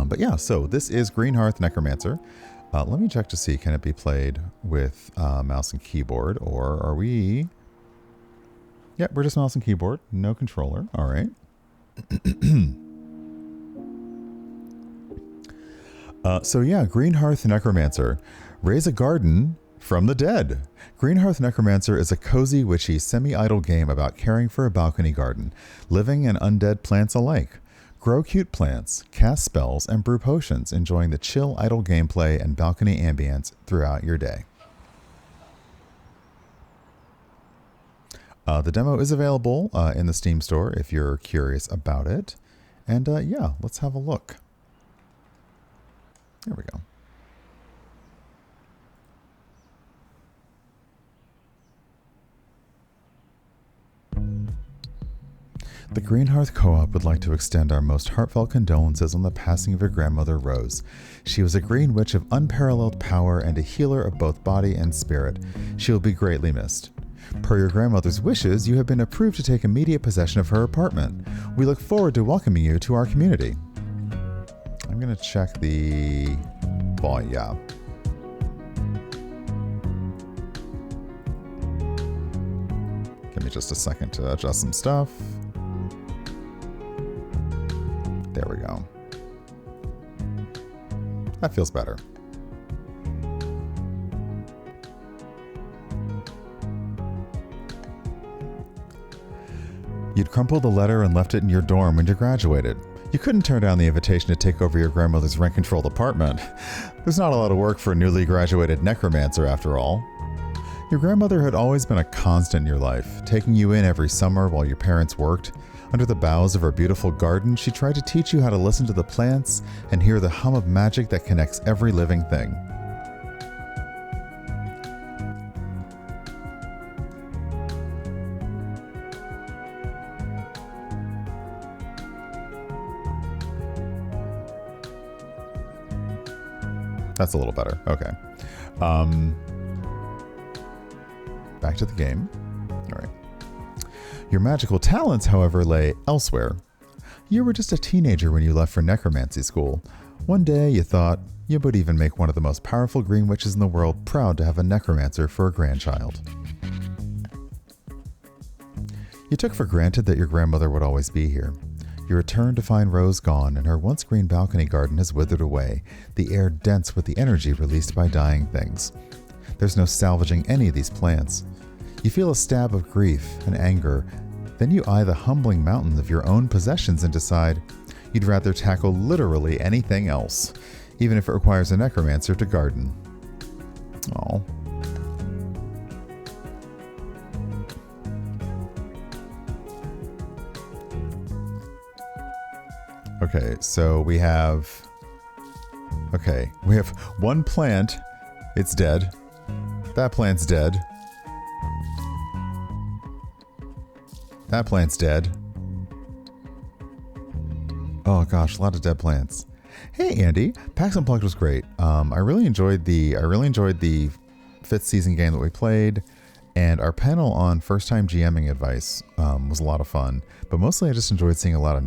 But yeah, so this is Greenhearth Necromancer. Let me check to see, can it be played with mouse and keyboard, or are we... Yep, we're just mouse and keyboard, no controller. All right. So yeah, Greenhearth Necromancer. Raise a garden from the dead. Greenhearth Necromancer is a cozy, witchy, semi-idle game about caring for a balcony garden, living and undead plants alike. Grow cute plants, cast spells, and brew potions, enjoying the chill, idle gameplay and balcony ambience throughout your day. The demo is available in the Steam store if you're curious about it. And yeah, let's have a look. There we go. The Greenhearth Co-op would like to extend our most heartfelt condolences on the passing of your grandmother, Rose. She was a green witch of unparalleled power and a healer of both body and spirit. She will be greatly missed. Per your grandmother's wishes, you have been approved to take immediate possession of her apartment. We look forward to welcoming you to our community. I'm going to check the... Well, yeah. Give me just a second to adjust some stuff. There we go. That feels better. You'd crumpled the letter and left it in your dorm when you graduated. You couldn't turn down the invitation to take over your grandmother's rent-controlled apartment. There's not a lot of work for a newly graduated necromancer, after all. Your grandmother had always been a constant in your life, taking you in every summer while your parents worked. Under the boughs of her beautiful garden, she tried to teach you how to listen to the plants and hear the hum of magic that connects every living thing. That's a little better. Okay. Back to the game. All right. Your magical talents, however, lay elsewhere. You were just a teenager when you left for necromancy school. One day, you thought you would even make one of the most powerful green witches in the world proud to have a necromancer for a grandchild. You took for granted that your grandmother would always be here. You return to find Rose gone, and her once green balcony garden has withered away, the air dense with the energy released by dying things. There's no salvaging any of these plants. You feel a stab of grief and anger, then you eye the humbling mountain of your own possessions and decide you'd rather tackle literally anything else, even if it requires a necromancer to garden. Aww. Okay, so we have one plant. It's dead. That plant's dead. That plant's dead. Oh gosh, a lot of dead plants. Hey Andy, PAX Unplugged was great. I really enjoyed the 5th season game that we played, and our panel on first-time GMing advice was a lot of fun. But mostly, I just enjoyed seeing a lot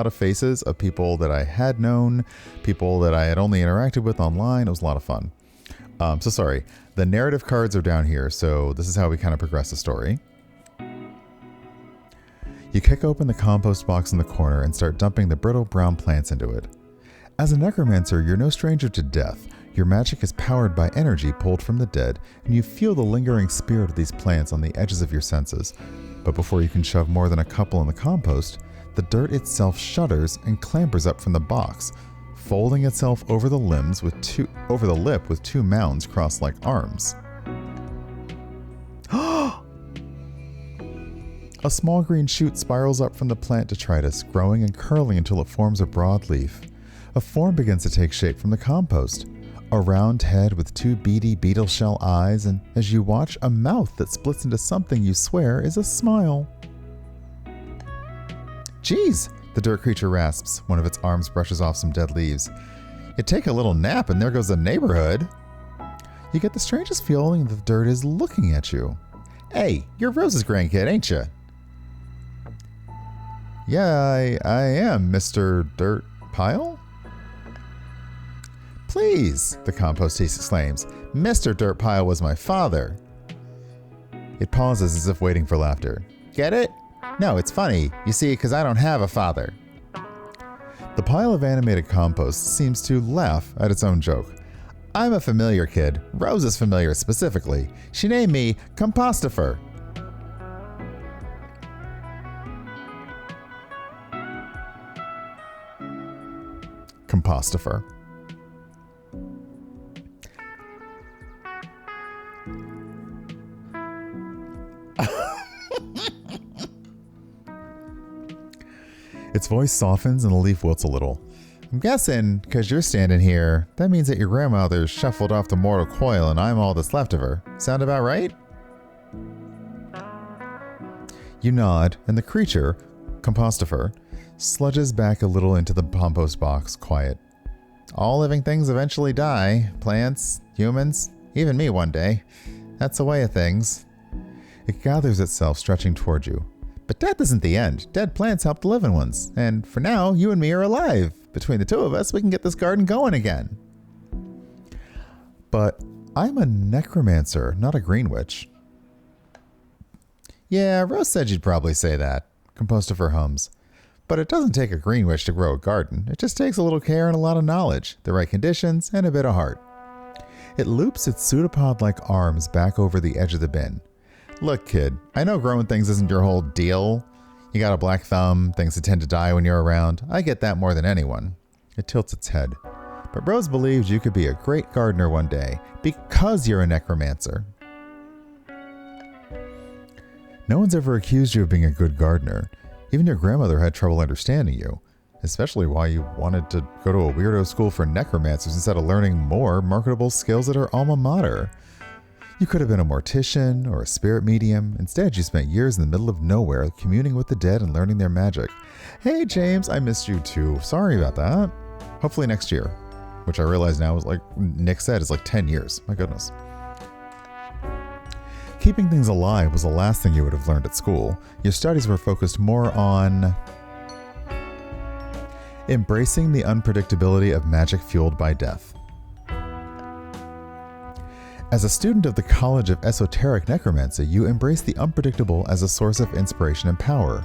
of faces of people that I had known, people that I had only interacted with online. It was a lot of fun. So sorry, the narrative cards are down here. So this is how we kind of progress the story. You kick open the compost box in the corner and start dumping the brittle brown plants into it. As a necromancer, you're no stranger to death. Your magic is powered by energy pulled from the dead, and you feel the lingering spirit of these plants on the edges of your senses. But before you can shove more than a couple in the compost, the dirt itself shudders and clambers up from the box, folding itself over the lip with two mounds crossed like arms. A small green shoot spirals up from the plant detritus, growing and curling until it forms a broad leaf. A form begins to take shape from the compost. A round head with two beady beetle shell eyes, and as you watch, a mouth that splits into something you swear is a smile. Geez, the dirt creature rasps. One of its arms brushes off some dead leaves. You take a little nap and there goes the neighborhood. You get the strangest feeling that the dirt is looking at you. Hey, you're Rose's grandkid, ain't you? Yeah, I am, Mr. Dirt Pile? Please, the compost exclaims. Mr. Dirt Pile was my father. It pauses as if waiting for laughter. Get it? No, it's funny. You see, because I don't have a father. The pile of animated compost seems to laugh at its own joke. I'm a familiar kid. Rose is familiar specifically. She named me Compostifer. Compostifer. Its voice softens and the leaf wilts a little. I'm guessing, because you're standing here, that means that your grandmother's shuffled off the mortal coil and I'm all that's left of her. Sound about right? You nod, and the creature, Compostifer, sludges back a little into the compost box, quiet. All living things eventually die. Plants, humans, even me one day. That's the way of things. It gathers itself, stretching toward you. But death isn't the end. Dead plants help the living ones. And for now, you and me are alive. Between the two of us, we can get this garden going again. But I'm a necromancer, not a green witch. Yeah, Rose said you'd probably say that, Compostifer hums. But it doesn't take a green witch to grow a garden. It just takes a little care and a lot of knowledge, the right conditions, and a bit of heart. It loops its pseudopod-like arms back over the edge of the bin. Look, kid, I know growing things isn't your whole deal. You got a black thumb, things that tend to die when you're around. I get that more than anyone. It tilts its head. But Rose believes you could be a great gardener one day because you're a necromancer. No one's ever accused you of being a good gardener. Even your grandmother had trouble understanding you, especially why you wanted to go to a weirdo school for necromancers instead of learning more marketable skills at her alma mater. You could have been a mortician or a spirit medium. Instead, you spent years in the middle of nowhere communing with the dead and learning their magic. Hey, James, I missed you too. Sorry about that. Hopefully next year. Which I realize now is like Nick said is like 10 years. My goodness. Keeping things alive was the last thing you would have learned at school. Your studies were focused more on embracing the unpredictability of magic fueled by death. As a student of the College of Esoteric Necromancy, you embrace the unpredictable as a source of inspiration and power.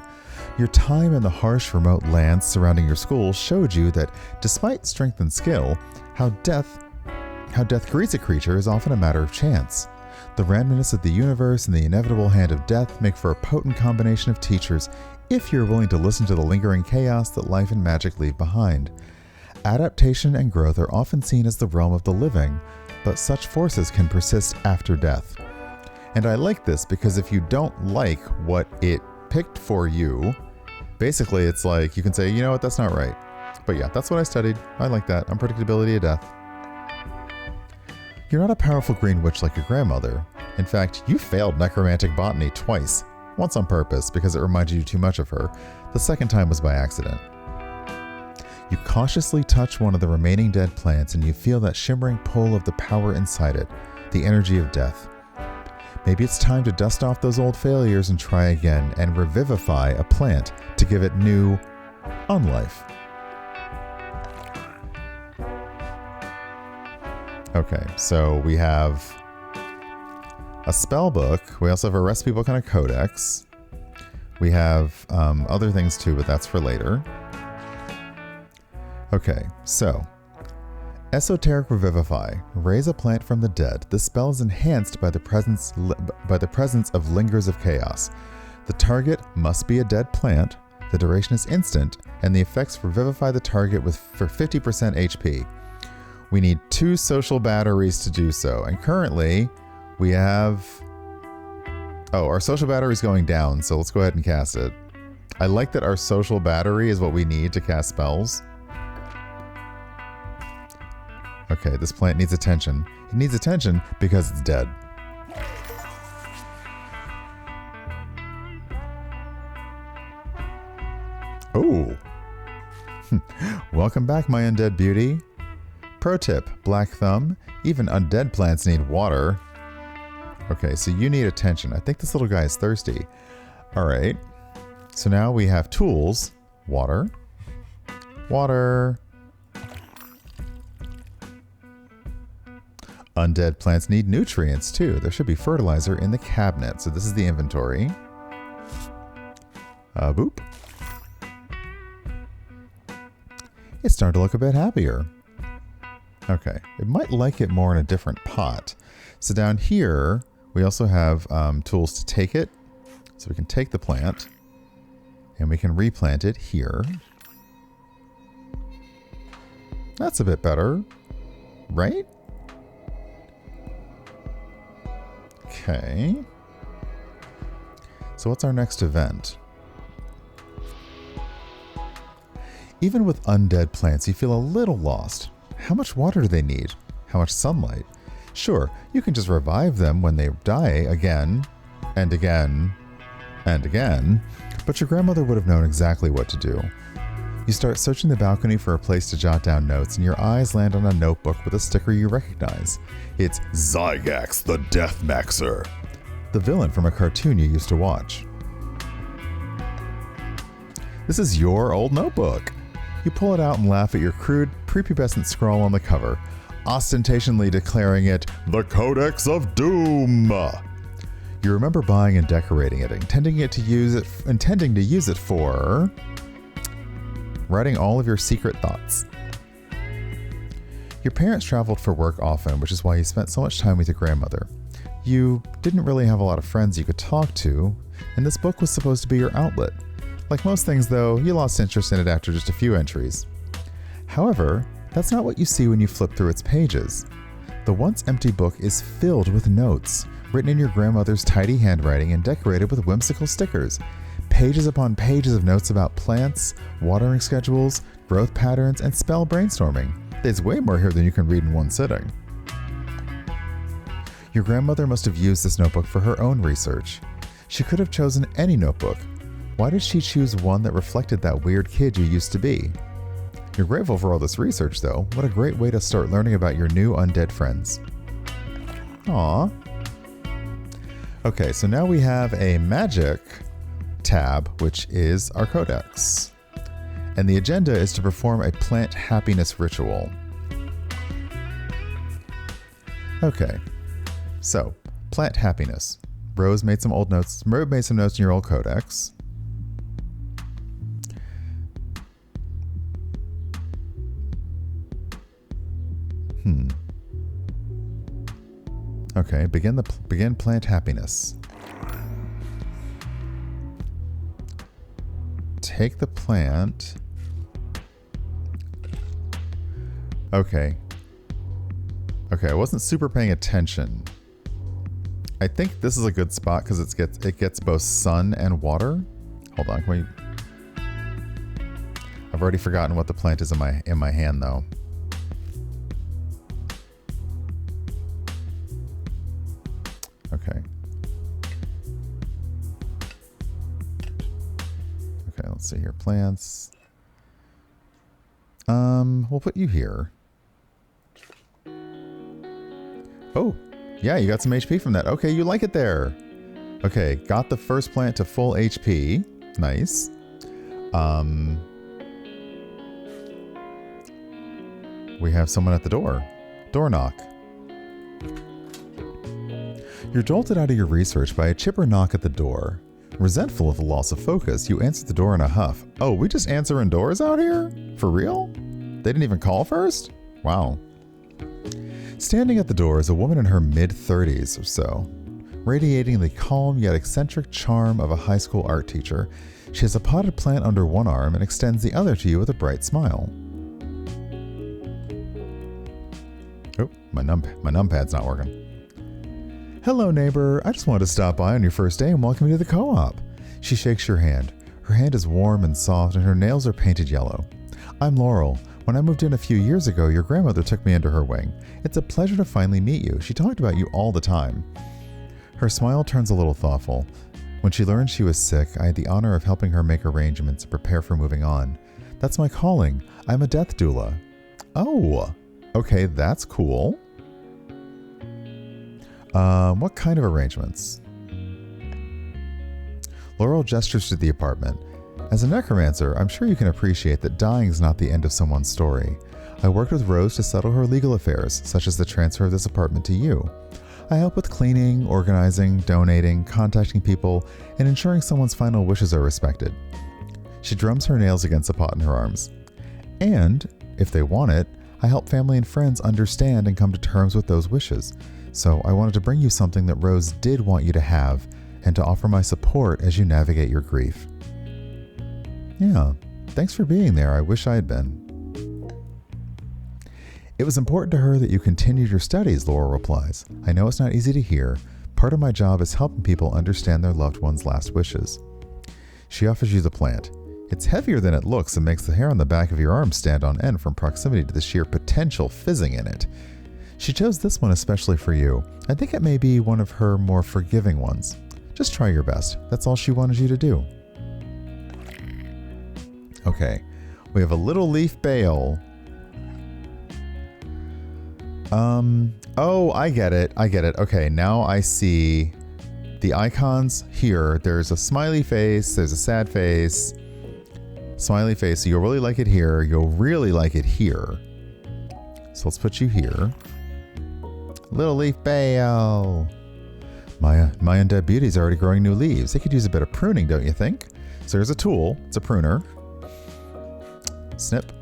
Your time in the harsh, remote lands surrounding your school showed you that, despite strength and skill, how death greets a creature is often a matter of chance. The randomness of the universe and the inevitable hand of death make for a potent combination of teachers if you're willing to listen to the lingering chaos that life and magic leave behind. Adaptation and growth are often seen as the realm of the living, but such forces can persist after death. And I like this because if you don't like what it picked for you, basically it's like you can say, you know what, that's not right. But yeah, that's what I studied. I like that. Unpredictability of death. You're not a powerful green witch like your grandmother. In fact, you failed necromantic botany twice. Once on purpose because it reminded you too much of her. The second time was by accident. You cautiously touch one of the remaining dead plants and you feel that shimmering pull of the power inside it, the energy of death. Maybe it's time to dust off those old failures and try again and revivify a plant to give it new unlife. Okay, so we have a spell book. We also have a recipe book and a codex. We have other things too, but that's for later. Okay, so Esoteric Revivify. Raise a plant from the dead. This spell is enhanced by the presence of Lingers of Chaos. The target must be a dead plant. The duration is instant, and the effects revivify the target for 50% HP. We need 2 social batteries to do so, and currently we have... Oh, our social battery is going down, so let's go ahead and cast it. I like that our social battery is what we need to cast spells. Okay, this plant needs attention. It needs attention because it's dead. Oh! Welcome back, my undead beauty. Pro tip, black thumb, even undead plants need water. Okay, so you need attention. I think this little guy is thirsty. Alright, so now we have tools. Water. Water. Undead plants need nutrients too. There should be fertilizer in the cabinet. So this is the inventory. Boop. It's starting to look a bit happier. Okay, it might like it more in a different pot. So down here, we also have tools to take it. So we can take the plant and we can replant it here. That's a bit better, right? Okay. So what's our next event? Even with undead plants, you feel a little lost. How much water do they need? How much sunlight? Sure, you can just revive them when they die again and again and again, but your grandmother would have known exactly what to do. You start searching the balcony for a place to jot down notes, and your eyes land on a notebook with a sticker you recognize. It's Zygax the Death Maxer, the villain from a cartoon you used to watch. This is your old notebook. You pull it out and laugh at your crude, prepubescent scrawl on the cover, ostentationally declaring it the Codex of Doom. You remember buying and decorating it, intending to use it for writing all of your secret thoughts. Your parents traveled for work often, which is why you spent so much time with your grandmother. You didn't really have a lot of friends you could talk to, and this book was supposed to be your outlet. Like most things, though, you lost interest in it after just a few entries. However, that's not what you see when you flip through its pages. The once empty book is filled with notes, written in your grandmother's tidy handwriting and decorated with whimsical stickers. Pages upon pages of notes about plants, watering schedules, growth patterns, and spell brainstorming. There's way more here than you can read in one sitting. Your grandmother must have used this notebook for her own research. She could have chosen any notebook. Why did she choose one that reflected that weird kid you used to be? You're grateful for all this research, though. What a great way to start learning about your new undead friends. Aww. Okay, so now we have a magic tab, which is our codex. And the agenda is to perform a plant happiness ritual. Okay, so plant happiness. Rose made some notes in your old codex. Okay, begin plant happiness. Take the plant. Okay, I wasn't super paying attention. I think this is a good spot because it gets both sun and water. Hold on, I've already forgotten what the plant is in my hand though. Okay. Okay, let's see here. Plants. We'll put you here. Oh, yeah, you got some HP from that. Okay, you like it there. Okay, got the first plant to full HP. Nice. We have someone at the door. Door knock. You're jolted out of your research by a chipper knock at the door. Resentful of the loss of focus, you answer the door in a huff. Oh, we just answering doors out here? For real? They didn't even call first? Wow. Standing at the door is a woman in her mid-30s or so, radiating the calm yet eccentric charm of a high school art teacher. She has a potted plant under one arm and extends the other to you with a bright smile. Oh, my numpad's not working. Hello, neighbor. I just wanted to stop by on your first day and welcome you to the co-op. She shakes your hand. Her hand is warm and soft and her nails are painted yellow. I'm Laurel. When I moved in a few years ago, your grandmother took me under her wing. It's a pleasure to finally meet you. She talked about you all the time. Her smile turns a little thoughtful. When she learned she was sick, I had the honor of helping her make arrangements and prepare for moving on. That's my calling. I'm a death doula. Oh, okay, that's cool. What kind of arrangements? Laurel gestures to the apartment. As a necromancer, I'm sure you can appreciate that dying is not the end of someone's story. I worked with Rose to settle her legal affairs, such as the transfer of this apartment to you. I help with cleaning, organizing, donating, contacting people, and ensuring someone's final wishes are respected. She drums her nails against the pot in her arms. And, if they want it, I help family and friends understand and come to terms with those wishes. So I wanted to bring you something that Rose did want you to have, and to offer my support as you navigate your grief. Yeah, thanks for being there. I wish I had been. It was important to her that you continued your studies, Laurel replies. I know it's not easy to hear. Part of my job is helping people understand their loved one's last wishes. She offers you the plant. It's heavier than it looks and makes the hair on the back of your arm stand on end from proximity to the sheer potential fizzing in it. She chose this one especially for you. I think it may be one of her more forgiving ones. Just try your best. That's all she wanted you to do. Okay, we have a little leaf bale. Oh, I get it. Okay, now I see the icons here. There's a smiley face, there's a sad face. Smiley face, so you'll really like it here. You'll really like it here. So let's put you here. Little leaf bale. My undead beauty's already growing new leaves. They could use a bit of pruning, don't you think? So there's a tool. It's a pruner. Snip.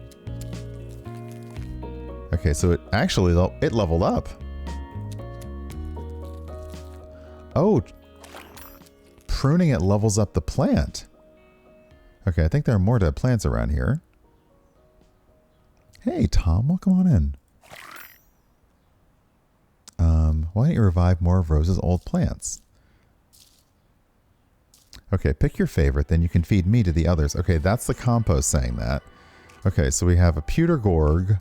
Okay, so it actually leveled up. Oh, pruning it levels up the plant. Okay, I think there are more dead plants around here. Hey, Tom, welcome on in. Why don't you revive more of Rose's old plants? Okay, pick your favorite, then you can feed me to the others. Okay, that's the compost saying that. Okay, so we have a pewter gorg.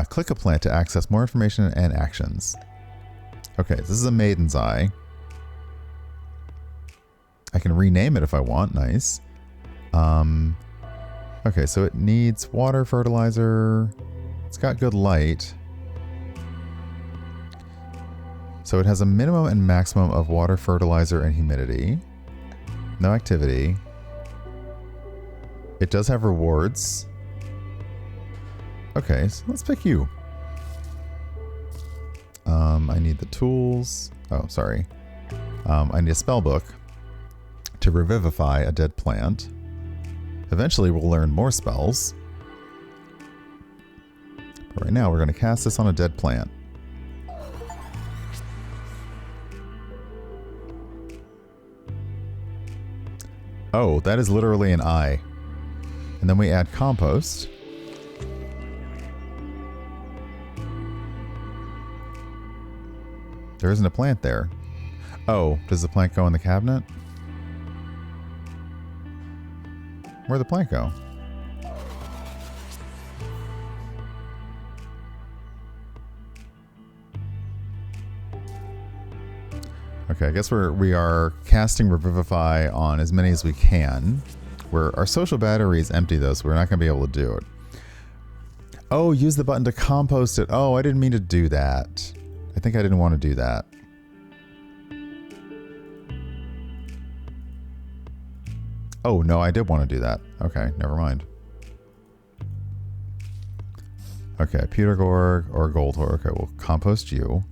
Click a plant to access more information and actions. Okay, this is a maiden's eye. I can rename it if I want. Nice. Okay, so it needs water, fertilizer. It's got good light. So it has a minimum and maximum of water, fertilizer, and humidity. No activity. It does have rewards. Okay, so let's pick you. I need the tools. Oh, sorry. I need a spell book to revivify a dead plant. Eventually, we'll learn more spells. But right now, we're going to cast this on a dead plant. Oh, that is literally an eye. And then we add compost. There isn't a plant there. Oh, does the plant go in the cabinet? Where'd the plant go? Okay, I guess we are casting Revivify on as many as we can. Our social battery is empty though, so we're not going to be able to do it. Oh, use the button to compost it. Oh, I didn't mean to do that. I think I didn't want to do that. Oh, no, I did want to do that. Okay, never mind. Okay, pewter gorg or gold ore. Okay, we'll compost you.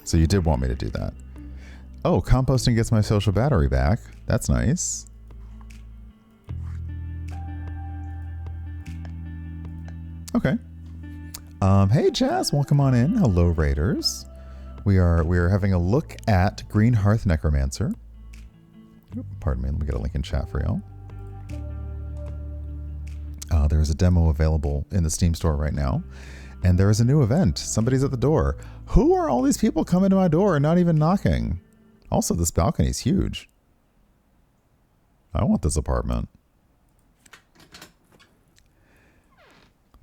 So you did want me to do that. Oh, composting gets my social battery back. That's nice. Okay. Hey, Jazz, welcome on in. Hello, Raiders. We are having a look at Greenhearth Necromancer. Pardon me, let me get a link in chat for y'all. There is a demo available in the Steam store right now. And there is a new event. Somebody's at the door. Who are all these people coming to my door and not even knocking? Also, this balcony is huge. I want this apartment.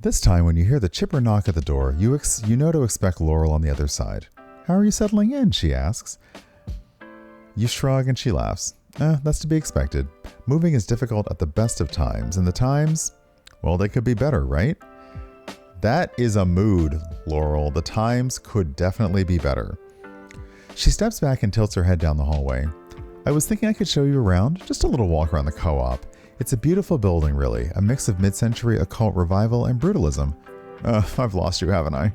This time, when you hear the chipper knock at the door, you know to expect Laurel on the other side. How are you settling in? She asks. You shrug and she laughs. That's to be expected. Moving is difficult at the best of times, and the times, well, they could be better, right? That is a mood, Laurel. The times could definitely be better. She steps back and tilts her head down the hallway. I was thinking I could show you around, just a little walk around the co-op. It's a beautiful building, really, a mix of mid-century occult revival and brutalism. I've lost you, haven't I?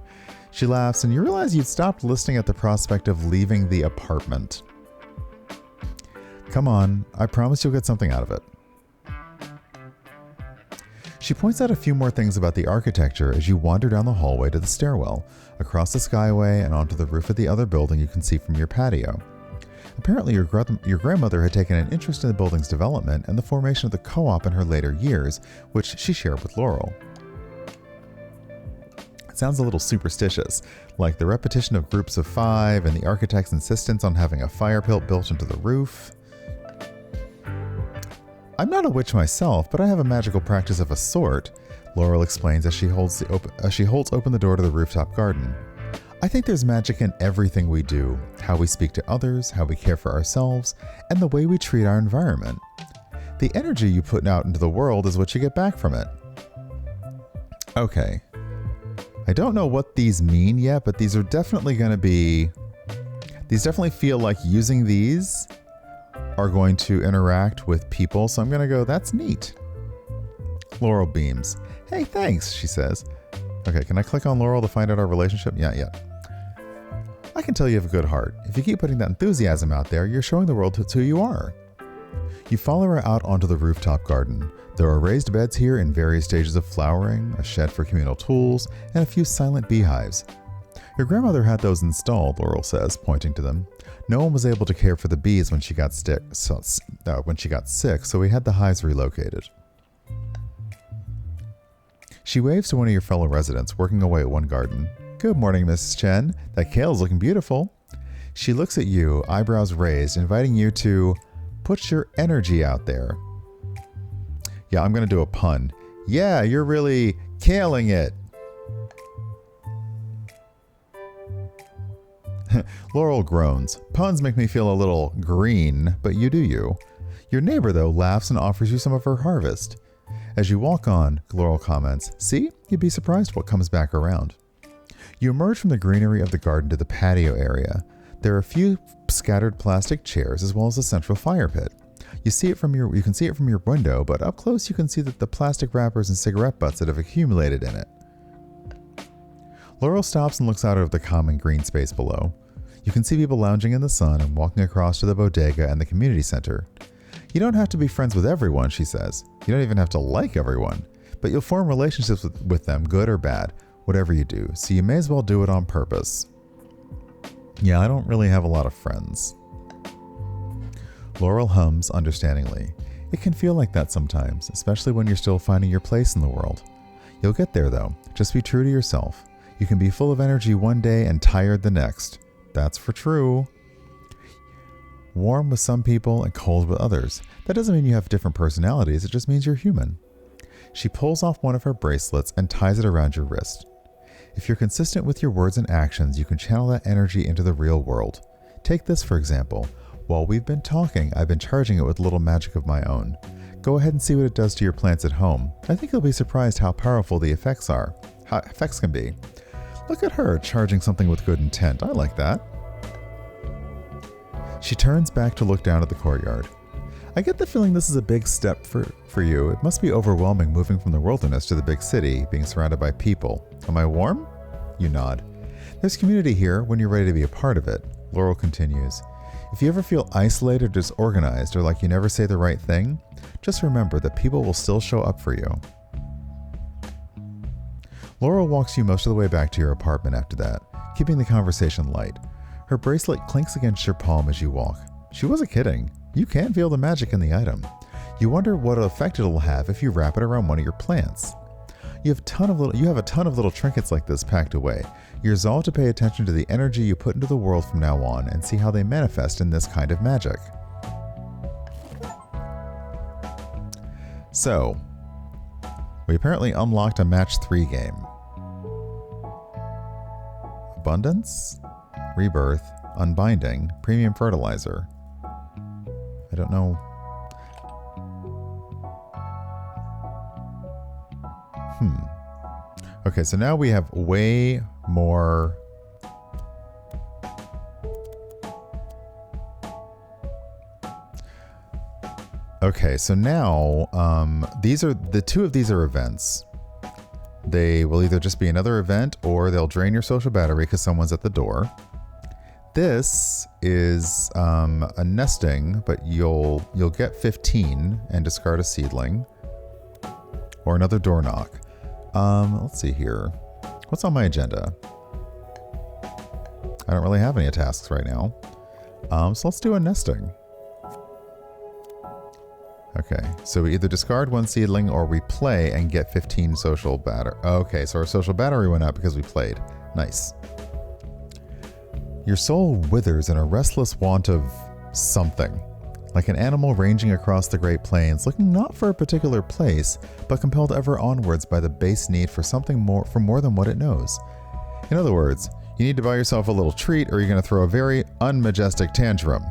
She laughs, and you realize you'd stopped listening at the prospect of leaving the apartment. Come on, I promise you'll get something out of it. She points out a few more things about the architecture as you wander down the hallway to the stairwell, across the skyway and onto the roof of the other building you can see from your patio. Apparently, your grandmother had taken an interest in the building's development and the formation of the co-op in her later years, which she shared with Laurel. It sounds a little superstitious, like the repetition of groups of 5 and the architect's insistence on having a fire pit built into the roof. I'm not a witch myself, but I have a magical practice of a sort, Laurel explains as she holds open the door to the rooftop garden. I think there's magic in everything we do, how we speak to others, how we care for ourselves, and the way we treat our environment. The energy you put out into the world is what you get back from it. Okay. I don't know what these mean yet, but these are definitely going to be... These definitely feel like using these are going to interact with people, so I'm going to go, that's neat. Laurel beams. Hey, thanks, she says. Okay, can I click on Laurel to find out our relationship? Yeah. I can tell you have a good heart. If you keep putting that enthusiasm out there, you're showing the world who you are. You follow her out onto the rooftop garden. There are raised beds here in various stages of flowering, a shed for communal tools, and a few silent beehives. Your grandmother had those installed, Laurel says, pointing to them. No one was able to care for the bees when she got sick, so we had the hives relocated. She waves to one of your fellow residents, working away at one garden. Good morning, Mrs. Chen. That kale's looking beautiful. She looks at you, eyebrows raised, inviting you to put your energy out there. Yeah, I'm going to do a pun. Yeah, you're really kaling it. Laurel groans. Puns make me feel a little green, but you do you. Your neighbor, though, laughs and offers you some of her harvest. As you walk on, Laurel comments, see, you'd be surprised what comes back around. You emerge from the greenery of the garden to the patio area. There are a few scattered plastic chairs as well as a central fire pit. You can see it from your window, but up close you can see that the plastic wrappers and cigarette butts that have accumulated in it. Laurel stops and looks out over the common green space below. You can see people lounging in the sun and walking across to the bodega and the community center. You don't have to be friends with everyone, she says. You don't even have to like everyone, but you'll form relationships with them, good or bad, whatever you do, so you may as well do it on purpose. Yeah, I don't really have a lot of friends. Laurel hums understandingly. It can feel like that sometimes, especially when you're still finding your place in the world. You'll get there though. Just be true to yourself. You can be full of energy one day and tired the next. That's for true. Warm with some people and cold with others. That doesn't mean you have different personalities, it just means you're human. She pulls off one of her bracelets and ties it around your wrist. If you're consistent with your words and actions, you can channel that energy into the real world. Take this for example. While we've been talking, I've been charging it with a little magic of my own. Go ahead and see what it does to your plants at home. I think you'll be surprised how powerful the effects can be. Look at her, charging something with good intent. I like that. She turns back to look down at the courtyard. I get the feeling this is a big step for you. It must be overwhelming moving from the wilderness to the big city, being surrounded by people. Am I warm? You nod. There's community here when you're ready to be a part of it. Laurel continues. If you ever feel isolated or disorganized or like you never say the right thing, just remember that people will still show up for you. Laurel walks you most of the way back to your apartment after that, keeping the conversation light. Her bracelet clinks against your palm as you walk. She wasn't kidding. You can feel the magic in the item. You wonder what effect it'll have if you wrap it around one of your plants. You have a ton of little trinkets like this packed away. You're resolved to pay attention to the energy you put into the world from now on and see how they manifest in this kind of magic. So, we apparently unlocked a match 3 game. Abundance, Rebirth, Unbinding, Premium Fertilizer. I don't know. Okay, so now we have way more Okay, so now these are the two of these are events. They will either just be another event or they'll drain your social battery because someone's at the door. This is a nesting, but you'll get 15 and discard a seedling or another door knock. Let's see here. What's on my agenda? I don't really have any tasks right now. So let's do a nesting. Okay, so we either discard one seedling or we play and get 15 social battery. Okay, so our social battery went up because we played. Nice. Your soul withers in a restless want of something, like an animal ranging across the Great Plains, looking not for a particular place, but compelled ever onwards by the base need for something more, for more than what it knows. In other words, you need to buy yourself a little treat or you're going to throw a very unmajestic tantrum.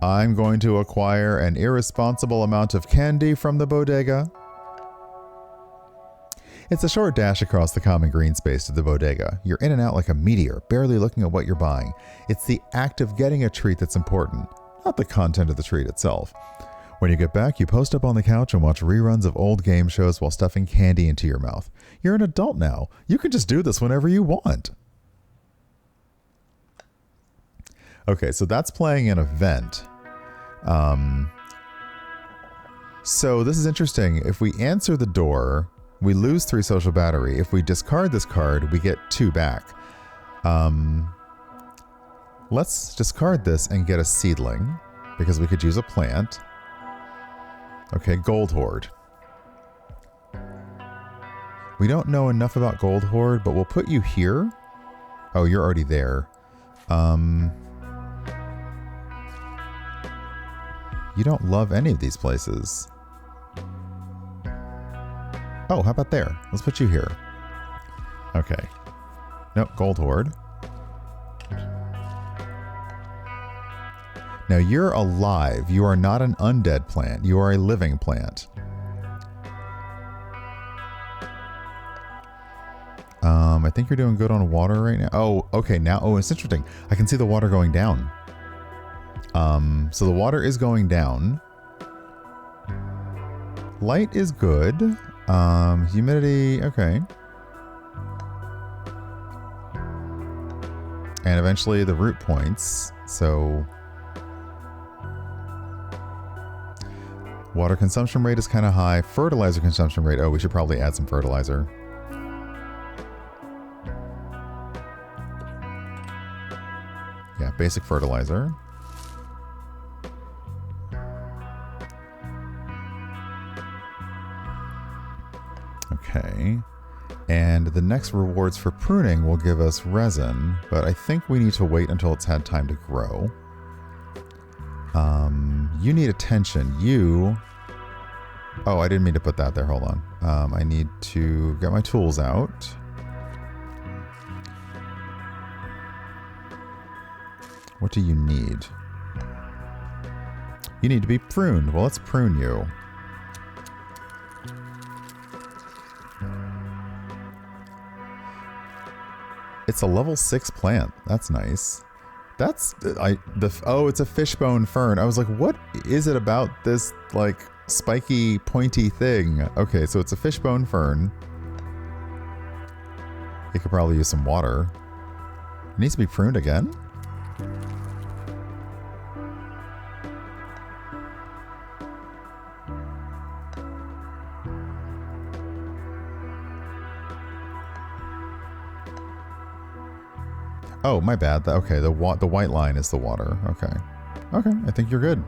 I'm going to acquire an irresponsible amount of candy from the bodega. It's a short dash across the common green space to the bodega. You're in and out like a meteor, barely looking at what you're buying. It's the act of getting a treat that's important, not the content of the treat itself. When you get back, you post up on the couch and watch reruns of old game shows while stuffing candy into your mouth. You're an adult now. You can just do this whenever you want. Okay, so that's playing an event. So this is interesting. If we answer the door, we lose 3 social battery. If we discard this card, we get 2 back. Let's discard this and get a seedling because we could use a plant. Okay, Gold Hoard. We don't know enough about Gold Hoard, but we'll put you here. Oh, you're already there. You don't love any of these places. Oh, how about there? Let's put you here. Okay. Nope, Gold Hoard. Now you're alive. You are not an undead plant. You are a living plant. I think you're doing good on water right now. Oh, okay. Now, oh, it's interesting. I can see the water going down. So the water is going down. Light is good. Humidity, okay. And eventually the root points. So water consumption rate is kind of high. Fertilizer consumption rate. Oh, we should probably add some fertilizer. Yeah, basic fertilizer. Okay. And the next rewards for pruning will give us resin, but I think we need to wait until it's had time to grow. You need attention. You... Oh, I didn't mean to put that there. Hold on. I need to get my tools out. What do you need? You need to be pruned. Well, let's prune you. It's a level 6 plant. That's nice. That's oh, it's a fishbone fern. I was like, what is it about this like spiky pointy thing? Okay, so it's a fishbone fern. It could probably use some water. It needs to be pruned again. Oh, my bad. Okay, the white line is the water. Okay. Okay, I think you're good.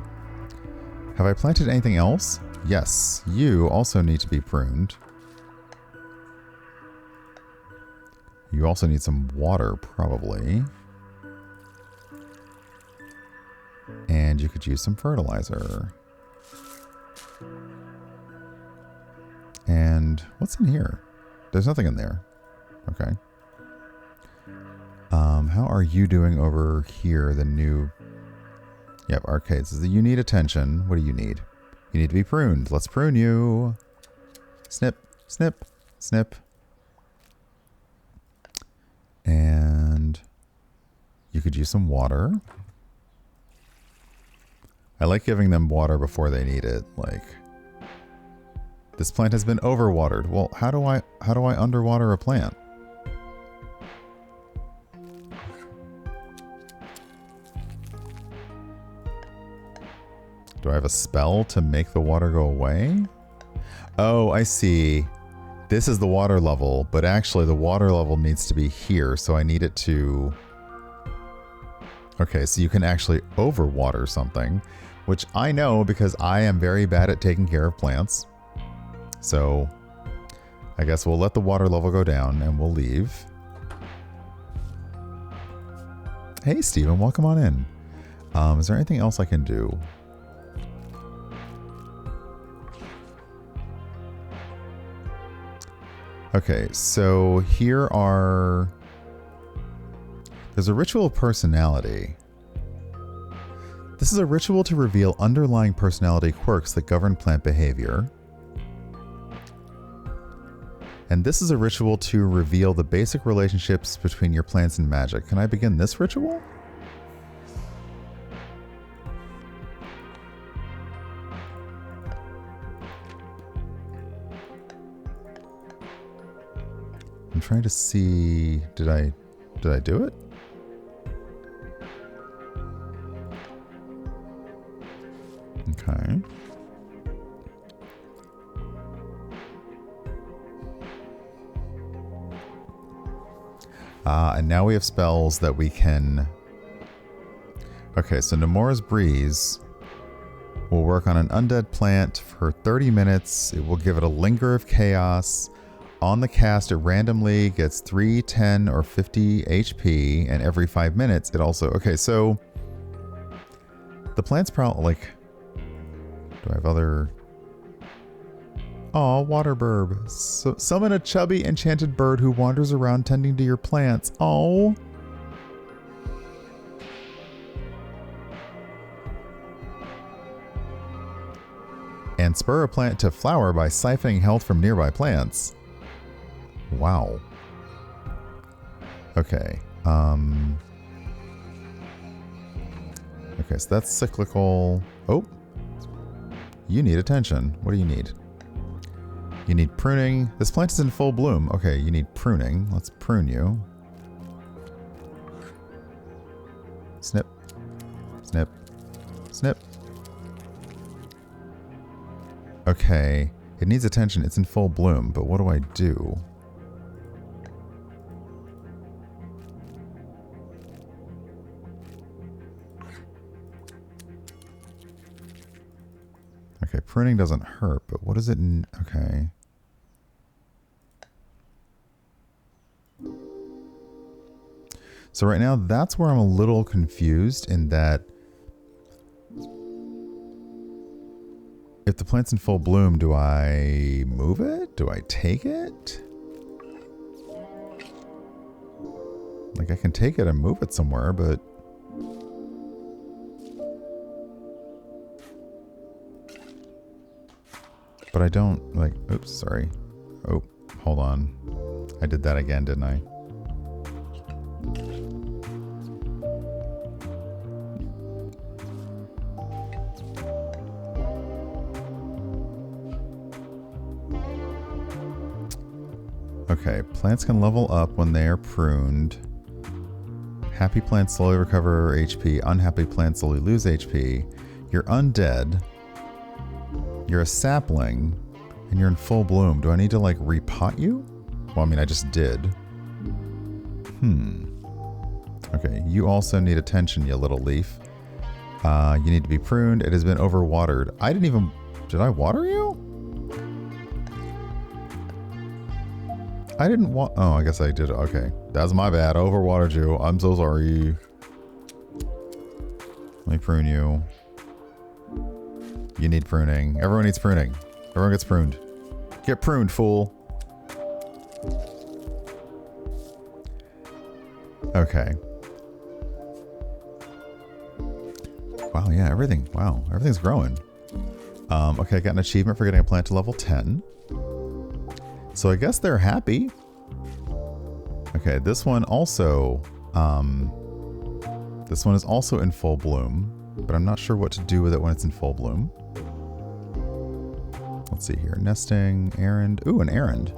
Have I planted anything else? Yes, you also need to be pruned. You also need some water, probably. And you could use some fertilizer. And what's in here? There's nothing in there. Okay. How are you doing over here? The new... Yep, arcades. You need attention. What do you need? You need to be pruned. Let's prune you. Snip, snip, snip. And you could use some water. I like giving them water before they need it. Like, this plant has been overwatered. Well, how do I underwater a plant? Do I have a spell to make the water go away? Oh, I see. This is the water level, but actually the water level needs to be here, so I need it to... Okay, so you can actually overwater something, which I know because I am very bad at taking care of plants. So I guess we'll let the water level go down and we'll leave. Hey, Steven, welcome on in. Is there anything else I can do? Okay, so here are... There's a ritual of personality. This is a ritual to reveal underlying personality quirks that govern plant behavior. And this is a ritual to reveal the basic relationships between your plants and magic. Can I begin this ritual? I'm trying to see, did I do it? Okay. And now we have spells that we can... Okay, so Nemora's Breeze will work on an undead plant for 30 minutes. It will give it a Linger of Chaos. On the cast, it randomly gets 3, 10, or 50 HP, and every 5 minutes, it also... Okay, so... The plant's probably, like... Do I have other... Aw, water burb. So, summon a chubby enchanted bird who wanders around tending to your plants. Oh. And spur a plant to flower by siphoning health from nearby plants. Wow. Okay. Okay, so that's cyclical. Oh. You need attention. What do you need? You need pruning. This plant is in full bloom. Okay, you need pruning. Let's prune you. Snip. Snip. Snip. Okay. It needs attention. It's in full bloom, but what do I do? Okay, pruning doesn't hurt, but what does it... Okay. So right now, that's where I'm a little confused in that if the plant's in full bloom, do I move it? Do I take it? Like, I can take it and move it somewhere, but... But I don't, like, oops, sorry. Oh, hold on. I did that again, didn't I? Okay, plants can level up when they are pruned. Happy plants slowly recover HP. Unhappy plants slowly lose HP. You're undead. You're a sapling, and you're in full bloom. Do I need to, like, repot you? Well, I mean, I just did. Okay, you also need attention, you little leaf. You need to be pruned. It has been overwatered. I didn't even... Did I water you? I didn't want... Oh, I guess I did. Okay. That's my bad. I overwatered you. I'm so sorry. Let me prune you. You need pruning. Everyone needs pruning. Everyone gets pruned. Get pruned, fool. Okay. Wow, yeah, everything. Wow, everything's growing. Okay, I got an achievement for getting a plant to level 10. So I guess they're happy. Okay, this one also... this one is also in full bloom. but I'm not sure what to do with it when it's in full bloom. Let's see here. Nesting, errand. Ooh, an errand.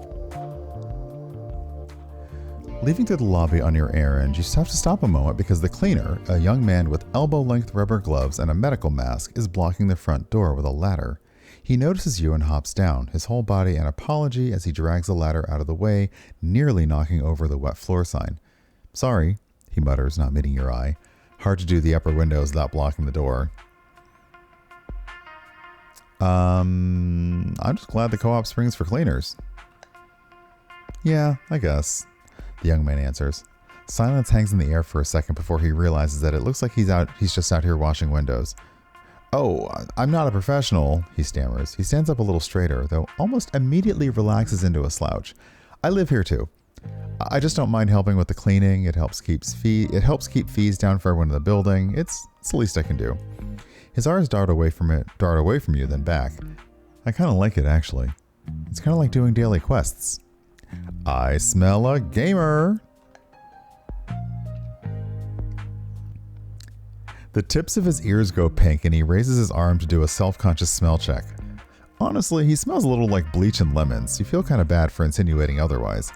Leaving through the lobby on your errand, you just have to stop a moment because the cleaner, a young man with elbow-length rubber gloves and a medical mask, is blocking the front door with a ladder. He notices you and hops down, his whole body an apology as he drags the ladder out of the way, nearly knocking over the wet floor sign. Sorry, he mutters, not meeting your eye. Hard to do the upper windows without blocking the door. I'm just glad the co-op springs for cleaners. Yeah, I guess, the young man answers. Silence hangs in the air for a second before he realizes that it looks like he's just out here washing windows. Oh, I'm not a professional, he stammers. He stands up a little straighter, though almost immediately relaxes into a slouch. I live here too. I just don't mind helping with the cleaning. It helps keep fees down for everyone in the building. It's the least I can do. His eyes dart away from you, then back. I kind of like it, actually. It's kind of like doing daily quests. I smell a gamer. The tips of his ears go pink and he raises his arm to do a self-conscious smell check. Honestly, he smells a little like bleach and lemons. You feel kind of bad for insinuating otherwise.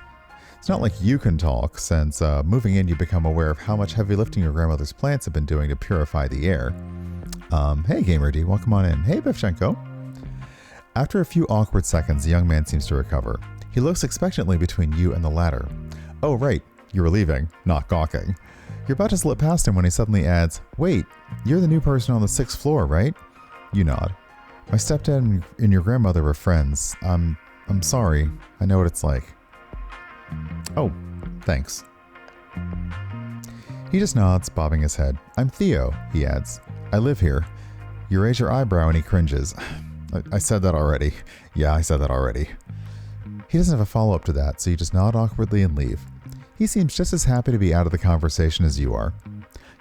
It's not like you can talk, since moving in you become aware of how much heavy lifting your grandmother's plants have been doing to purify the air. Hey Gamer D, welcome on in. Hey Bevchenko. After a few awkward seconds, the young man seems to recover. He looks expectantly between you and the ladder. Oh right, you were leaving, not gawking. You're about to slip past him when he suddenly adds, wait, you're the new person on the 6th floor, right? You nod. My stepdad and your grandmother were friends. I'm sorry. I know what it's like. Oh, thanks. He just nods, bobbing his head. I'm Theo, he adds. I live here. You raise your eyebrow and he cringes. I said that already. Yeah, I said that already. He doesn't have a follow-up to that, so you just nod awkwardly and leave. He seems just as happy to be out of the conversation as you are.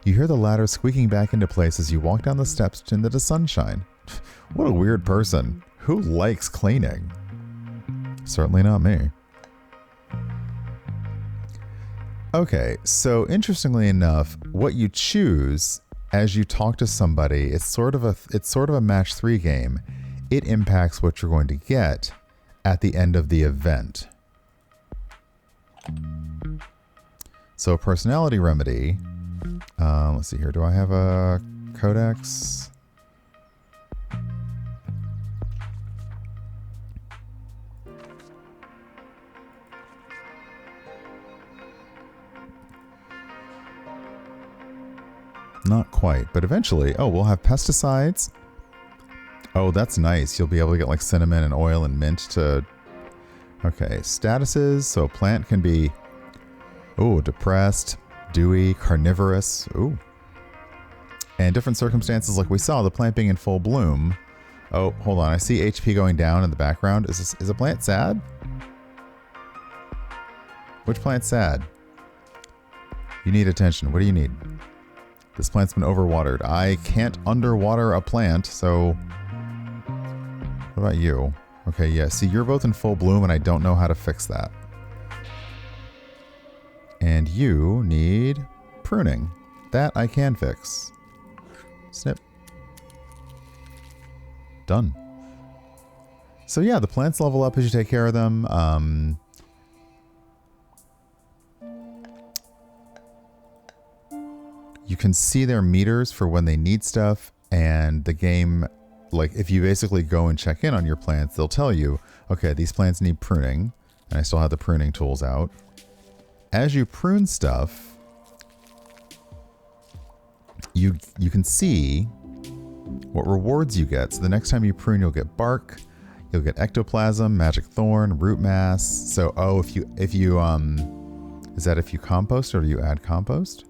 You hear the ladder squeaking back into place as you walk down the steps into the sunshine. What a weird person. Who likes cleaning? Certainly not me. Okay, so interestingly enough, what you choose as you talk to somebody, it's sort of a match 3 game. It impacts what you're going to get at the end of the event. So personality remedy. Let's see here. Do I have a codex? Not quite, but eventually. Oh, we'll have pesticides. Oh, that's nice. You'll be able to get like cinnamon and oil and mint to... Okay, statuses. So plant can be... Oh, depressed, dewy, carnivorous. Ooh. And different circumstances like we saw, the plant being in full bloom. Oh, hold on. I see HP going down in the background. Is a plant sad? Which plant's sad? You need attention. What do you need? This plant's been overwatered. I can't underwater a plant, so... What about you? Okay, yeah. See, you're both in full bloom, and I don't know how to fix that. And you need pruning. That I can fix. Snip. Done. So yeah, the plants level up as you take care of them. You can see their meters for when they need stuff, and the game, like if you basically go and check in on your plants, they'll tell you, okay, these plants need pruning, and I still have the pruning tools out. As you prune stuff, you can see what rewards you get. So the next time you prune, you'll get bark, you'll get ectoplasm, magic thorn, root mass. So if you is that if you compost or do you add compost?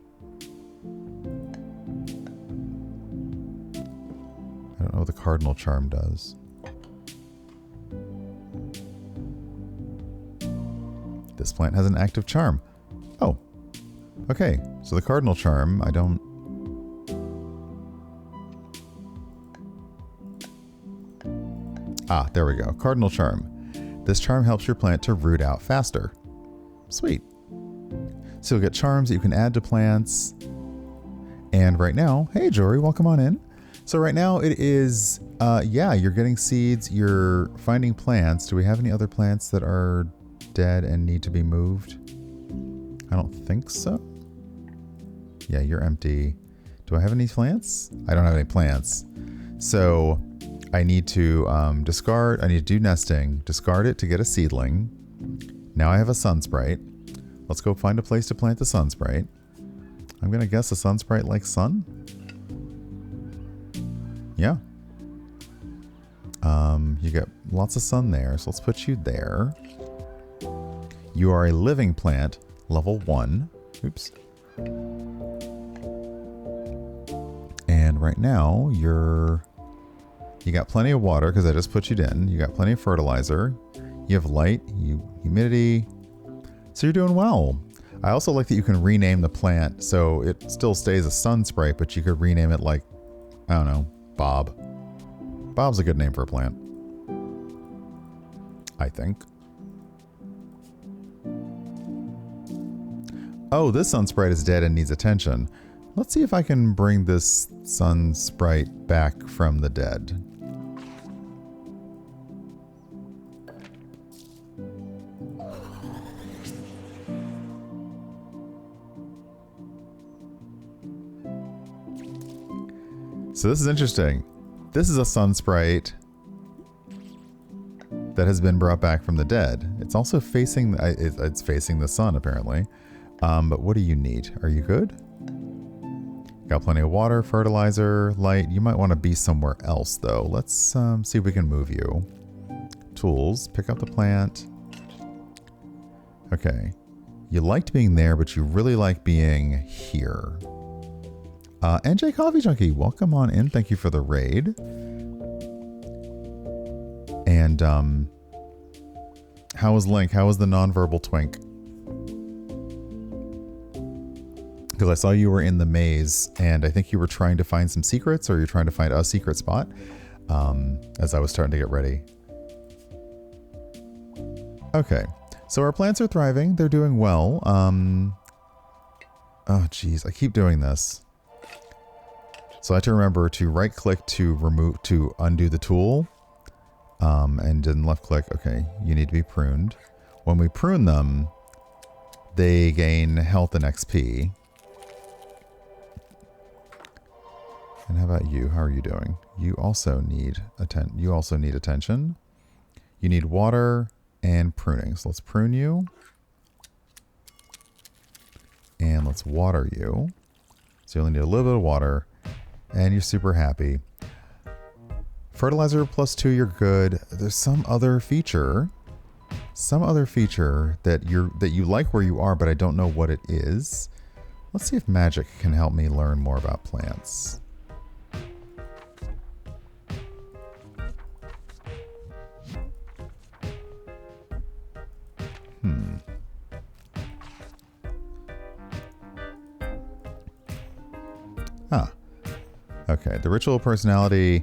I don't know what the cardinal charm does. This plant has an active charm. Oh, okay. So the cardinal charm, I don't... Ah, there we go. Cardinal charm. This charm helps your plant to root out faster. Sweet. So you'll get charms that you can add to plants. And right now, hey Jory, welcome on in. So right now it is, yeah, you're getting seeds, you're finding plants. Do we have any other plants that are dead and need to be moved? I don't think so. Yeah, you're empty. Do I have any plants? I don't have any plants. So I need to discard, I need to do nesting, discard it to get a seedling. Now I have a sun sprite. Let's go find a place to plant the sun sprite. I'm going to guess a sun sprite likes sun. Yeah. You get lots of sun there, so let's put you there. You are a living plant, level 1. Oops. And right now, you got plenty of water because I just put you in. You got plenty of fertilizer. You have light, humidity. So you're doing well. I also like that you can rename the plant so it still stays a sun sprite, but you could rename it like, I don't know, Bob. Bob's a good name for a plant, I think. Oh, this sun sprite is dead and needs attention. Let's see if I can bring this sun sprite back from the dead. So this is interesting. This is a sun sprite that has been brought back from the dead. It's also facing, it's facing the sun apparently. But what do you need? Are you good? Got plenty of water, fertilizer, light. You might want to be somewhere else though. Let's see if we can move you. Tools, pick up the plant. Okay. You liked being there, but you really like being here. NJ Coffee Junkie, welcome on in. Thank you for the raid. And how was Link? How was the nonverbal twink? Because I saw you were in the maze, and I think you were trying to find some secrets, or you're trying to find a secret spot, as I was starting to get ready. Okay, so our plants are thriving. They're doing well. Oh, geez, I keep doing this. So I have to remember to right click to undo the tool, and then left click. Okay, you need to be pruned. When we prune them, they gain health and XP. And how about you? How are you doing? You also need attention. You need water and pruning. So let's prune you. And let's water you. So you only need a little bit of water. And you're super happy. Fertilizer +2, you're good. There's some other feature that you like where you are, but I don't know what it is. Let's see if magic can help me learn more about plants. Okay, the ritual personality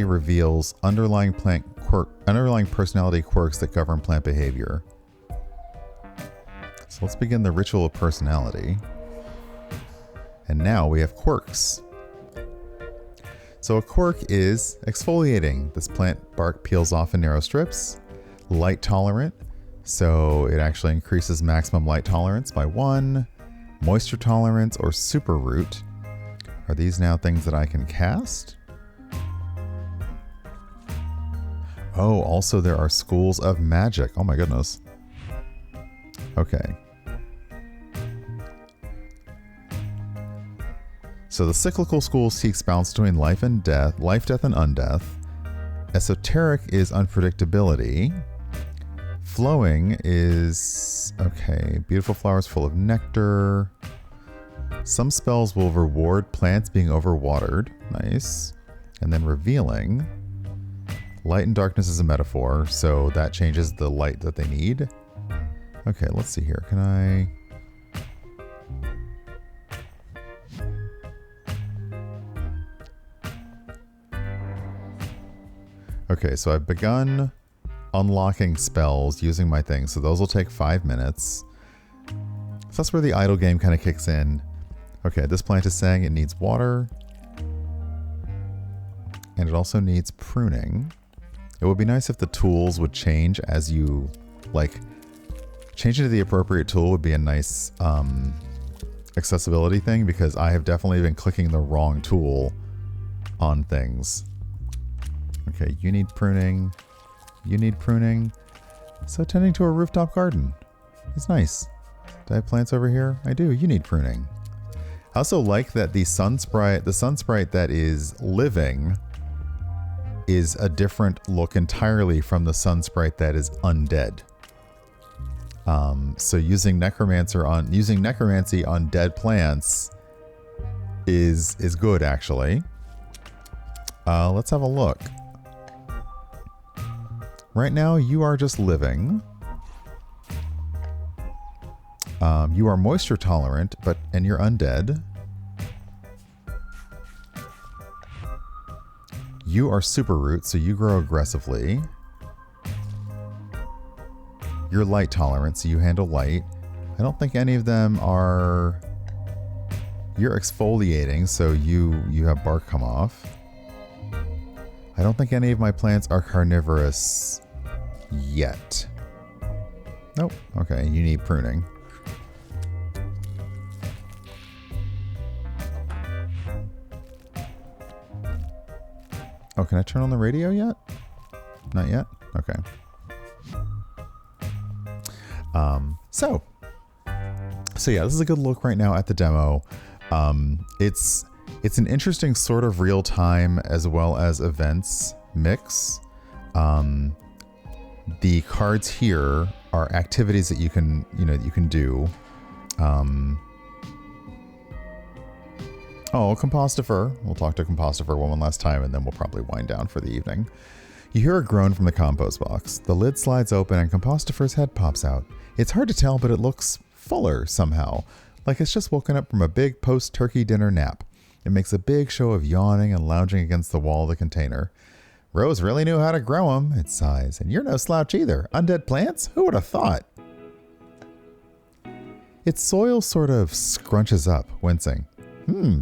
reveals underlying personality quirks that govern plant behavior. So let's begin the ritual of personality. And now we have quirks. So a quirk is exfoliating. This plant bark peels off in narrow strips. Light tolerant, so it actually increases maximum light tolerance by 1. Moisture tolerance or super root. Are these now things that I can cast? Oh, also there are schools of magic. Oh my goodness. Okay. So the cyclical school seeks balance between life, death, and undeath. Esoteric is unpredictability. Flowing is, okay, beautiful flowers full of nectar. Some spells will reward plants being overwatered. Nice. And then revealing. Light and darkness is a metaphor, so that changes the light that they need. Okay, let's see here. Can I... Okay, so I've begun unlocking spells using my thing, so those will take 5 minutes. So that's where the idle game kind of kicks in. Okay, this plant is saying it needs water. And it also needs pruning. It would be nice if the tools would change as you, like, changing to the appropriate tool would be a nice accessibility thing, because I have definitely been clicking the wrong tool on things. Okay, you need pruning. You need pruning. So tending to a rooftop garden is nice. Do I have plants over here? I do. You need pruning. I also like that the sun sprite that is living is a different look entirely from the sun sprite that is undead. So using necromancy on dead plants is good, actually. Let's have a look. Right now, you are just living. You are moisture tolerant, and you're undead. You are super root, so you grow aggressively. You're light tolerant, so you handle light. I don't think any of them are... You're exfoliating, so you have bark come off. I don't think any of my plants are carnivorous yet. Nope. Okay, you need pruning. Oh, can I turn on the radio yet? Not yet? Okay. So yeah, this is a good look right now at the demo. It's an interesting sort of real time as well as events mix. The cards here are activities that you can do. Compostifer. We'll talk to Compostifer one last time, and then we'll probably wind down for the evening. You hear a groan from the compost box. The lid slides open and Compostifer's head pops out. It's hard to tell, but it looks fuller somehow, like it's just woken up from a big post-turkey dinner nap. It makes a big show of yawning and lounging against the wall of the container. Rose really knew how to grow 'em, it sighs. And you're no slouch either. Undead plants? Who would have thought? Its soil sort of scrunches up, wincing.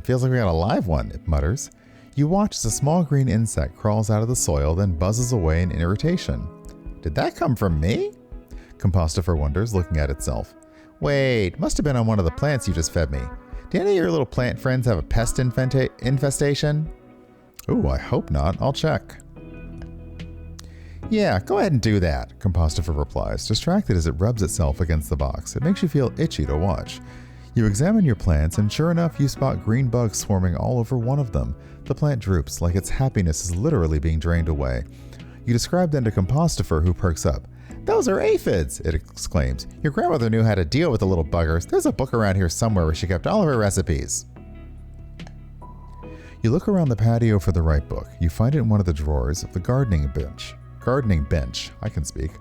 Feels like we got a live one, it mutters. You watch as a small green insect crawls out of the soil, then buzzes away in irritation. Did that come from me? Compostifer wonders, looking at itself. Wait, must have been on one of the plants you just fed me. Do any of your little plant friends have a pest infestation? Ooh, I hope not. I'll check. Yeah, go ahead and do that, Compostifer replies, distracted as it rubs itself against the box. It makes you feel itchy to watch. You examine your plants, and sure enough, you spot green bugs swarming all over one of them. The plant droops, like its happiness is literally being drained away. You describe them to Compostifer, who perks up. Those are aphids, it exclaims. Your grandmother knew how to deal with the little buggers. There's a book around here somewhere where she kept all of her recipes. You look around the patio for the right book. You find it in one of the drawers of the gardening bench. I can speak.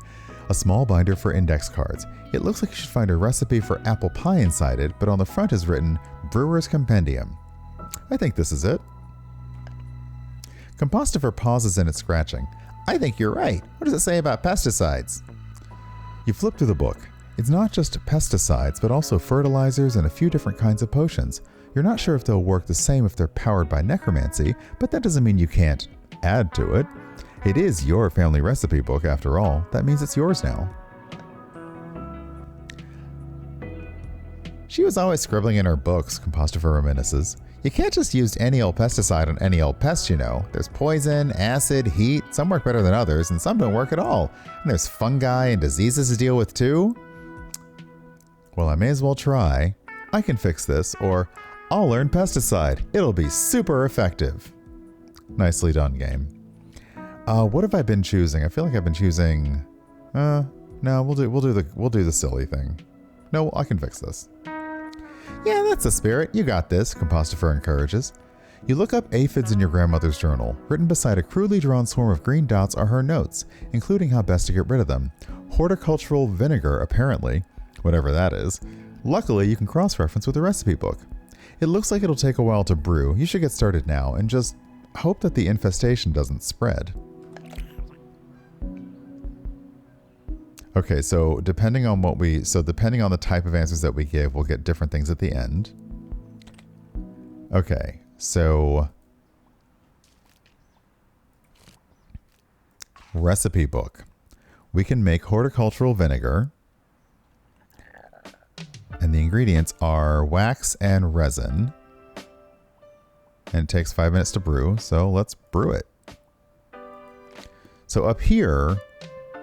A small binder for index cards. It looks like you should find a recipe for apple pie inside it, but on the front is written, Brewer's Compendium. I think this is it. Compostifer pauses in its scratching. I think you're right. What does it say about pesticides? You flip through the book. It's not just pesticides, but also fertilizers and a few different kinds of potions. You're not sure if they'll work the same if they're powered by necromancy, but that doesn't mean you can't add to it. It is your family recipe book, after all. That means it's yours now. She was always scribbling in her books, Compostifer reminisces. You can't just use any old pesticide on any old pest, you know. There's poison, acid, heat. Some work better than others, and some don't work at all. And there's fungi and diseases to deal with, too. Well, I may as well try. I can fix this, or I'll learn pesticide. It'll be super effective. Nicely done, game. What have I been choosing? I feel like I've been choosing... No, we'll do the silly thing. No, I can fix this. Yeah, that's the spirit. You got this, Compostifer encourages. You look up aphids in your grandmother's journal. Written beside a crudely drawn swarm of green dots are her notes, including how best to get rid of them. Horticultural vinegar, apparently. Whatever that is. Luckily, you can cross-reference with the recipe book. It looks like it'll take a while to brew. You should get started now, and just hope that the infestation doesn't spread. Okay, so depending on the type of answers that we give, we'll get different things at the end. Okay, so recipe book. We can make horticultural vinegar. And the ingredients are wax and resin. And it takes 5 minutes to brew, so let's brew it. So up here,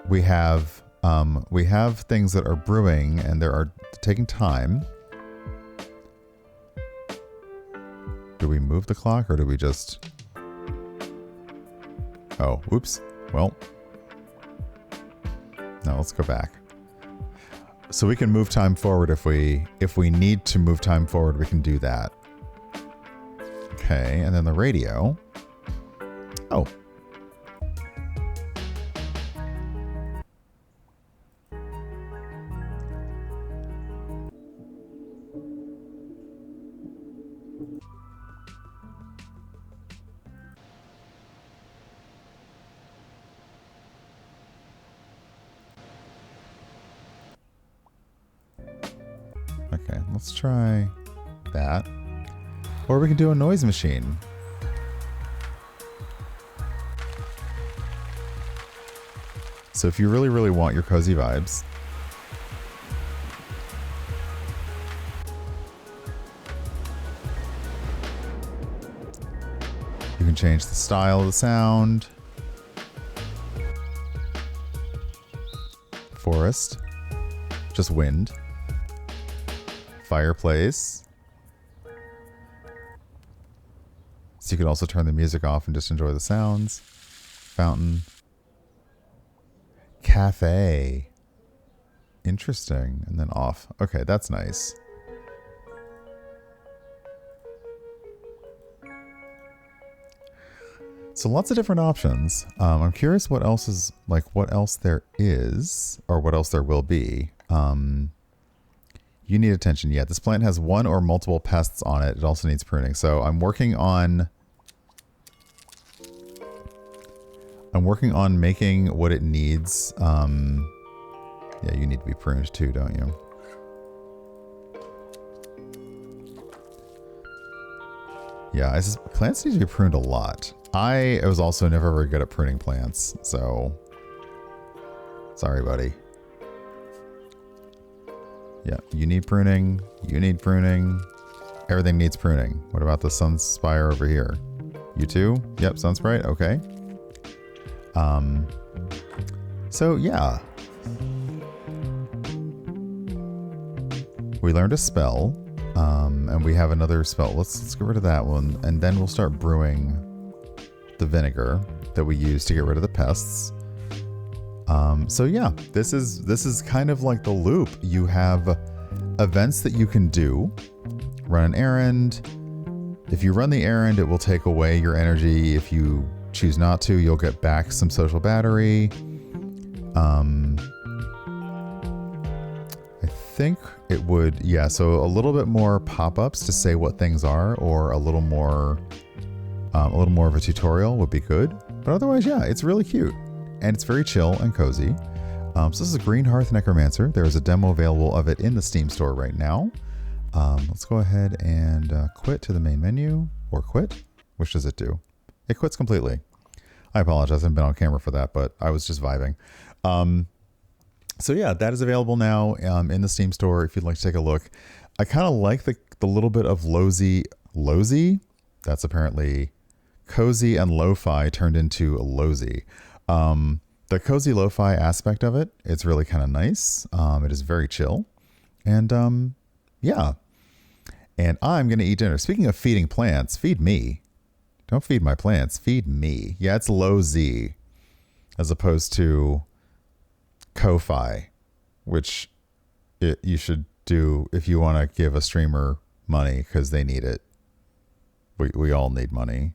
we have things that are brewing and they are taking time. Do we move the clock or do we just... Oh, oops. Well, now let's go back. So we can move time forward if we need to move time forward, we can do that. Okay, and then the radio. Oh. Okay, let's try that. Or we can do a noise machine. So if you really, really want your cozy vibes, you can change the style of the sound. Forest. Just wind. Fireplace. So you could also turn the music off and just enjoy the sounds. Fountain. Cafe. Interesting. And then off. Okay, that's nice. So lots of different options. I'm curious what else is, like, what else there is, or what else there will be. You need attention. Yeah, this plant has one or multiple pests on it. It also needs pruning. So I'm working on making what it needs. Yeah, you need to be pruned too, don't you? Yeah, plants need to be pruned a lot. I was also never very good at pruning plants, so sorry, buddy. Yeah, you need pruning. You need pruning. Everything needs pruning. What about the Sunspire over here? You too? Yep, Sunsprite. Okay. So yeah. We learned a spell. And we have another spell. Let's get rid of that one, and then we'll start brewing the vinegar that we use to get rid of the pests. So yeah, this is kind of like the loop. You have events that you can do. Run an errand. If you run the errand, it will take away your energy. If you choose not to, you'll get back some social battery. I think it would, yeah, so a little bit more pop-ups to say what things are, or a little more of a tutorial would be good. But otherwise, yeah, it's really cute. And it's very chill and cozy. So this is Greenhearth Necromancer. There is a demo available of it in the Steam store right now. Let's go ahead and quit to the main menu, or quit. Which does it do? It quits completely. I apologize, I haven't been on camera for that, but I was just vibing. So yeah, that is available now in the Steam store if you'd like to take a look. I kind of like the little bit of lozy. That's apparently cozy and lo-fi turned into lozy. The cozy lo-fi aspect of it, it's really kind of nice. It is very chill. And yeah. And I'm going to eat dinner. Speaking of feeding plants, feed me. Don't feed my plants. Feed me. Yeah, it's low Z as opposed to Ko-Fi, which you should do if you want to give a streamer money because they need it. We all need money.